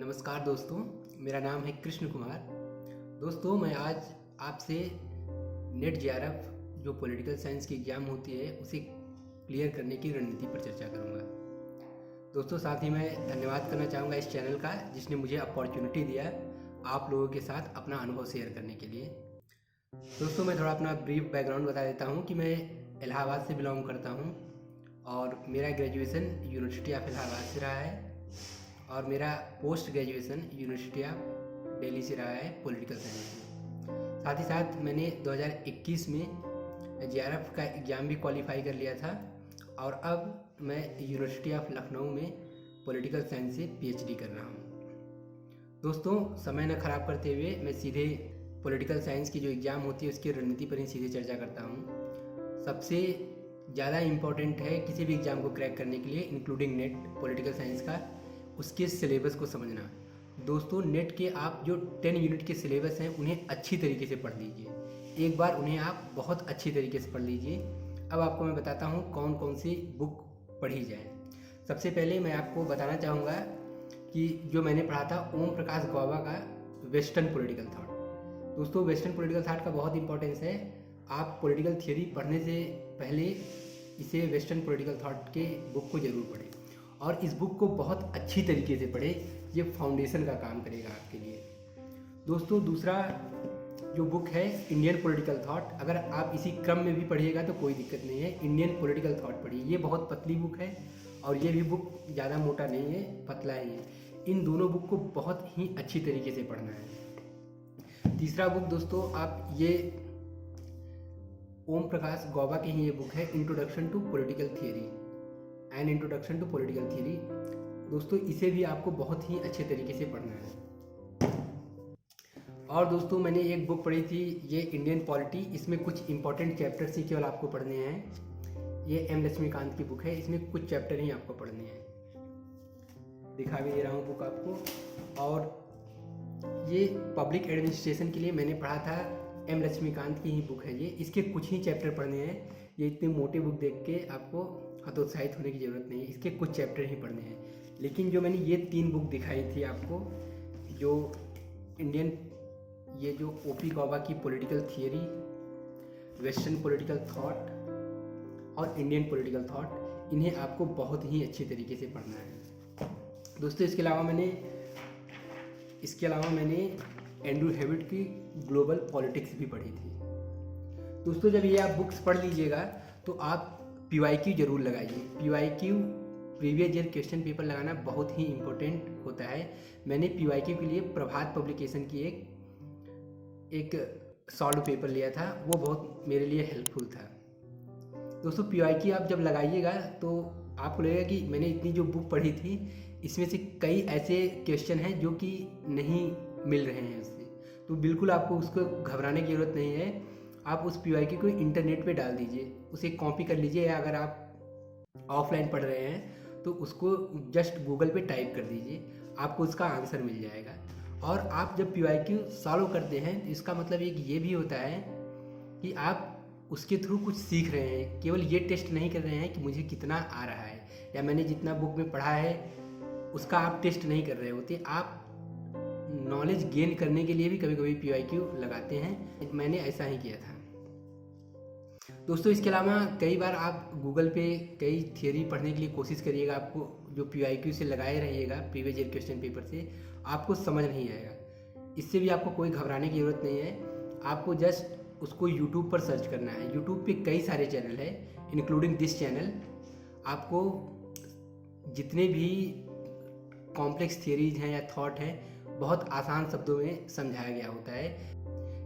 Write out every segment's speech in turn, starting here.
नमस्कार दोस्तों, मेरा नाम है कृष्ण कुमार। दोस्तों, मैं आज आपसे नेट जेआरएफ जो पॉलिटिकल साइंस की एग्ज़ाम होती है उसे क्लियर करने की रणनीति पर चर्चा करूंगा। दोस्तों, साथ ही मैं धन्यवाद करना चाहूँगा इस चैनल का जिसने मुझे अपॉर्चुनिटी दिया आप लोगों के साथ अपना अनुभव शेयर करने के लिए। दोस्तों, मैं थोड़ा अपना ब्रीफ बैकग्राउंड बता देता हूँ कि मैं इलाहाबाद से बिलोंग करता हूँ और मेरा ग्रेजुएशन यूनिवर्सिटी ऑफ इलाहाबाद से रहा है और मेरा post graduation university of Delhi से रहा है पॉलिटिकल साइंस में। साथ ही साथ मैंने 2021 में जेआरएफ का एग्ज़ाम भी क्वालिफाई कर लिया था और अब मैं यूनिवर्सिटी ऑफ लखनऊ में पॉलिटिकल साइंस से पीएचडी कर रहा हूँ। दोस्तों, समय न खराब करते हुए मैं सीधे पॉलिटिकल साइंस की जो एग्ज़ाम होती है उसकी रणनीति पर ही सीधे चर्चा करता हूँ। सबसे ज़्यादा इम्पॉर्टेंट है किसी भी एग्ज़ाम को क्रैक करने के लिए, इंक्लूडिंग नेट पॉलिटिकल साइंस का, उसके सिलेबस को समझना। दोस्तों, नेट के आप जो 10 यूनिट के सिलेबस हैं उन्हें अच्छी तरीके से पढ़ लीजिए। एक बार उन्हें आप बहुत अच्छी तरीके से पढ़ लीजिए। अब आपको मैं बताता हूँ कौन कौन सी बुक पढ़ी जाए। सबसे पहले मैं आपको बताना चाहूँगा कि जो मैंने पढ़ा था ओम प्रकाश गौबा का वेस्टर्न पॉलिटिकल थॉट। दोस्तों, वेस्टर्न पॉलिटिकल थॉट का बहुत इंपॉर्टेंस है। आप पॉलिटिकल थियोरी पढ़ने से पहले इसे वेस्टर्न पॉलिटिकल थॉट के बुक को ज़रूर पढ़ें और इस बुक को बहुत अच्छी तरीके से पढ़ें। ये फाउंडेशन का काम करेगा आपके लिए। दोस्तों, दूसरा जो बुक है इंडियन पॉलिटिकल थॉट, अगर आप इसी क्रम में भी पढ़िएगा तो कोई दिक्कत नहीं है। इंडियन पॉलिटिकल थॉट पढ़िए, ये बहुत पतली बुक है और ये भी बुक ज़्यादा मोटा नहीं है, पतला ही है। इन दोनों बुक को बहुत ही अच्छी तरीके से पढ़ना है। तीसरा बुक दोस्तों, आप ये ओम प्रकाश गौबा की ही ये बुक है, introduction to political theory and introduction to political theory. दोस्तों, इसे भी आपको बहुत ही अच्छे तरीके से पढ़ना है। और दोस्तों, मैंने एक बुक पढ़ी थी ये इंडियन पॉलिटी, इसमें कुछ इंपॉर्टेंट चैप्टर्स ही केवल आपको पढ़ने हैं। ये एम लक्ष्मीकांत की बुक है, इसमें कुछ चैप्टर ही आपको पढ़ने हैं। दिखा भी दे रहा हूँ बुक आपको। और ये पब्लिक एडमिनिस्ट्रेशन के लिए मैंने पढ़ा था, एम लक्ष्मीकांत की ही बुक है ये। इसके कुछ ही चैप्टर पढ़ने हैं। ये इतनी मोटी बुक देख के आपको हतोत्साहित होने की ज़रूरत नहीं है, इसके कुछ चैप्टर ही पढ़ने हैं। लेकिन जो मैंने ये 3 बुक दिखाई थी आपको, जो इंडियन ये जो ओपी गौबा की political theory, western political thought और इंडियन पॉलिटिकल थॉट, इन्हें आपको बहुत ही अच्छी तरीके से पढ़ना है। दोस्तों, इसके अलावा मैंने एंड्रू हेविट की ग्लोबल पॉलिटिक्स भी पढ़ी थी। दोस्तों, जब ये आप बुक्स पढ़ लीजिएगा तो आप PYQ जरूर लगाइए। PYQ previous year question paper लगाना बहुत ही इम्पोर्टेंट होता है। मैंने PYQ के लिए प्रभात पब्लिकेशन की एक सॉल्व पेपर लिया था, वो बहुत मेरे लिए हेल्पफुल था। दोस्तों, PYQ आप जब लगाइएगा तो आपको लगेगा कि मैंने इतनी जो बुक पढ़ी थी इसमें से कई ऐसे क्वेश्चन हैं जो कि नहीं मिल रहे हैं उससे, तो बिल्कुल आपको उसको घबराने की ज़रूरत नहीं है। आप उस PYQ को इंटरनेट पे डाल दीजिए, उसे कॉपी कर लीजिए, या अगर आप ऑफलाइन पढ़ रहे हैं तो उसको जस्ट गूगल पे टाइप कर दीजिए, आपको उसका आंसर मिल जाएगा। और आप जब PYQ सॉल्व करते हैं तो इसका मतलब एक ये भी होता है कि आप उसके थ्रू कुछ सीख रहे हैं। केवल ये टेस्ट नहीं कर रहे हैं कि मुझे कितना आ रहा है या मैंने जितना बुक में पढ़ा है उसका आप टेस्ट नहीं कर रहे होते, आप नॉलेज गेन करने के लिए भी कभी कभी PYQ लगाते हैं। मैंने ऐसा ही किया था। दोस्तों, इसके अलावा कई बार आप गूगल पे कई थियरी पढ़ने के लिए कोशिश करिएगा, आपको जो PYQ से लगाए रहिएगा प्रीवियस ईयर क्वेश्चन पेपर से, आपको समझ नहीं आएगा। इससे भी आपको कोई घबराने की ज़रूरत नहीं है। आपको जस्ट उसको यूट्यूब पर सर्च करना है। यूट्यूब पे कई सारे चैनल हैं, इंक्लूडिंग दिस चैनल। आपको जितने भी कॉम्प्लेक्स थियरीज हैं या थॉट हैं बहुत आसान शब्दों में समझाया गया होता है।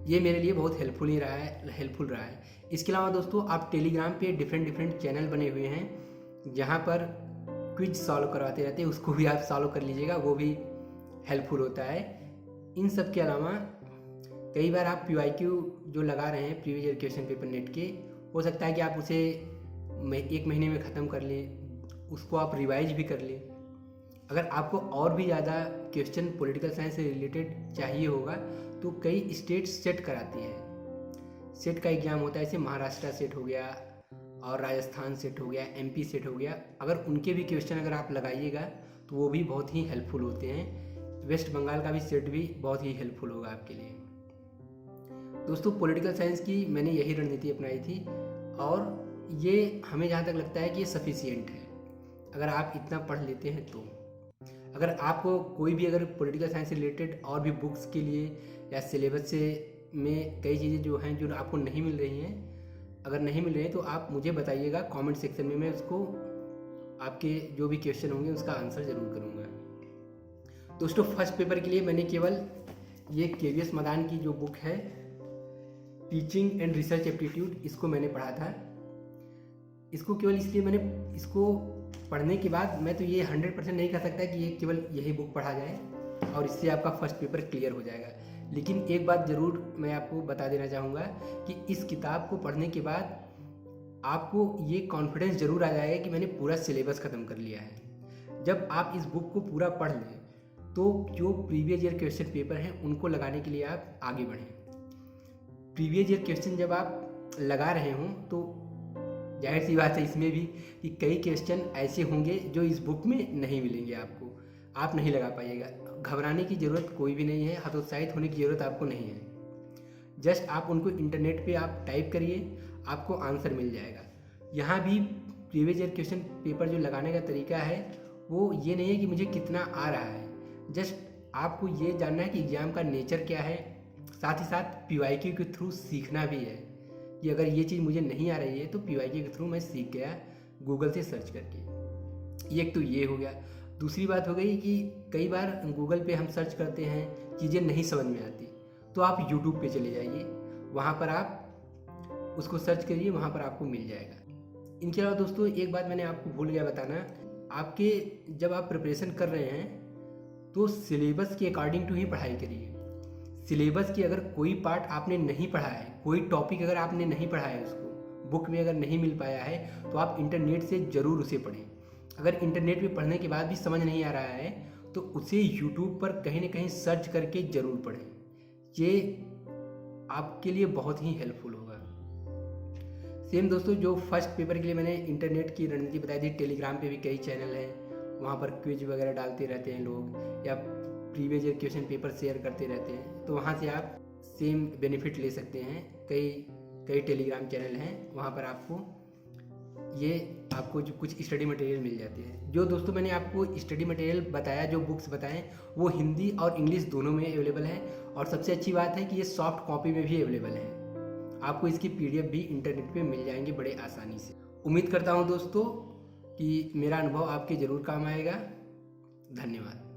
ये मेरे लिए बहुत हेल्पफुल रहा है। इसके अलावा दोस्तों, आप टेलीग्राम पे डिफरेंट चैनल बने हुए हैं जहाँ पर क्विज सॉल्व करवाते रहते हैं, उसको भी आप सॉल्व कर लीजिएगा, वो भी हेल्पफुल होता है। इन सब के अलावा कई बार आप PYQ जो लगा रहे हैं previous year question paper net के, हो सकता है कि आप उसे 1 महीने में ख़त्म कर लें, उसको आप रिवाइज भी कर लें। अगर आपको और भी ज़्यादा क्वेश्चन पॉलिटिकल साइंस से रिलेटेड चाहिए होगा तो कई स्टेट सेट कराती है। सेट का एग्ज़ाम होता है, जैसे महाराष्ट्र सेट हो गया और राजस्थान सेट हो गया, MP सेट हो गया। अगर उनके भी क्वेश्चन अगर आप लगाइएगा तो वो भी बहुत ही हेल्पफुल होते हैं। वेस्ट बंगाल का भी सेट भी बहुत ही हेल्पफुल होगा आपके लिए। दोस्तों पॉलिटिकल साइंस की मैंने यही रणनीति अपनाई थी और ये हमें जहाँ तक लगता है कि ये सफिशियंट है अगर आप इतना पढ़ लेते हैं तो। अगर आपको कोई भी अगर पॉलिटिकल साइंस से रिलेटेड और भी बुक्स के लिए या सिलेबस से में कई चीज़ें जो हैं जो आपको नहीं मिल रही हैं, अगर नहीं मिल रही हैं तो आप मुझे बताइएगा कमेंट सेक्शन में, मैं उसको आपके जो भी क्वेश्चन होंगे उसका आंसर ज़रूर करूँगा। दोस्तों फर्स्ट पेपर के लिए मैंने केवल ये KVS मदान की जो बुक है टीचिंग एंड रिसर्च एप्टीट्यूड, इसको मैंने पढ़ा था। इसको केवल इसलिए मैंने इसको पढ़ने के बाद मैं तो ये 100% नहीं कह सकता कि ये केवल यही बुक पढ़ा जाए और इससे आपका फर्स्ट पेपर क्लियर हो जाएगा। लेकिन एक बात ज़रूर मैं आपको बता देना चाहूँगा कि इस किताब को पढ़ने के बाद आपको ये कॉन्फिडेंस ज़रूर आ जाएगा कि मैंने पूरा सिलेबस ख़त्म कर लिया है। जब आप इस बुक को पूरा पढ़ लें तो जो प्रीवियस ईयर क्वेश्चन पेपर हैं उनको लगाने के लिए आप आगे बढ़ें। प्रीवियस ईयर क्वेश्चन जब आप लगा रहे हों तो जाहिर सी बात है इसमें भी कि कई क्वेश्चन ऐसे होंगे जो इस बुक में नहीं मिलेंगे आपको, आप नहीं लगा पाइएगा। घबराने की ज़रूरत कोई भी नहीं है, हतोत्साहित होने की ज़रूरत आपको नहीं है। जस्ट आप उनको इंटरनेट पे आप टाइप करिए, आपको आंसर मिल जाएगा। यहाँ भी प्रीवियस ईयर क्वेश्चन पेपर जो लगाने का तरीका है वो ये नहीं है कि मुझे कितना आ रहा है, जस्ट आपको ये जानना है कि एग्ज़ाम का नेचर क्या है। साथ ही साथ PYQ के थ्रू सीखना भी है कि अगर ये चीज़ मुझे नहीं आ रही है तो PYQ के थ्रू मैं सीख गया गूगल से सर्च करके। एक तो ये हो गया। दूसरी बात हो गई कि कई बार गूगल पे हम सर्च करते हैं, चीज़ें नहीं समझ में आती तो आप यूट्यूब पे चले जाइए, वहाँ पर आप उसको सर्च करिए, वहाँ पर आपको मिल जाएगा। इनके अलावा दोस्तों एक बात मैंने आपको भूल गया बताना, आपके जब आप प्रिपरेशन कर रहे हैं तो सिलेबस के अकॉर्डिंग टू ही पढ़ाई करिए। सिलेबस की अगर कोई पार्ट आपने नहीं पढ़ा है, कोई टॉपिक अगर आपने नहीं पढ़ा है, उसको बुक में अगर नहीं मिल पाया है तो आप इंटरनेट से ज़रूर उसे पढ़ें। अगर इंटरनेट पे पढ़ने के बाद भी समझ नहीं आ रहा है तो उसे यूट्यूब पर कहीं ना कहीं सर्च करके ज़रूर पढ़ें, ये आपके लिए बहुत ही हेल्पफुल होगा। सेम दोस्तों जो फर्स्ट पेपर के लिए मैंने इंटरनेट की रणनीति बताई थी, टेलीग्राम पे भी कई चैनल हैं, वहाँ पर क्विज वगैरह डालते रहते हैं लोग या previous year question paper share करते रहते हैं, तो वहाँ से आप सेम बेनिफिट ले सकते हैं। कई टेलीग्राम चैनल हैं, वहाँ पर आपको जो कुछ स्टडी मटेरियल मिल जाते हैं। जो दोस्तों मैंने आपको स्टडी मटेरियल बताया, जो बुक्स बताएं, वो हिंदी और इंग्लिश दोनों में अवेलेबल है और सबसे अच्छी बात है कि ये सॉफ्ट कॉपी में भी अवेलेबल है। आपको इसकी PDF भी इंटरनेट पे मिल जाएंगे बड़े आसानी से। उम्मीद करता हूँ दोस्तों कि मेरा अनुभव आपके ज़रूर काम आएगा। धन्यवाद।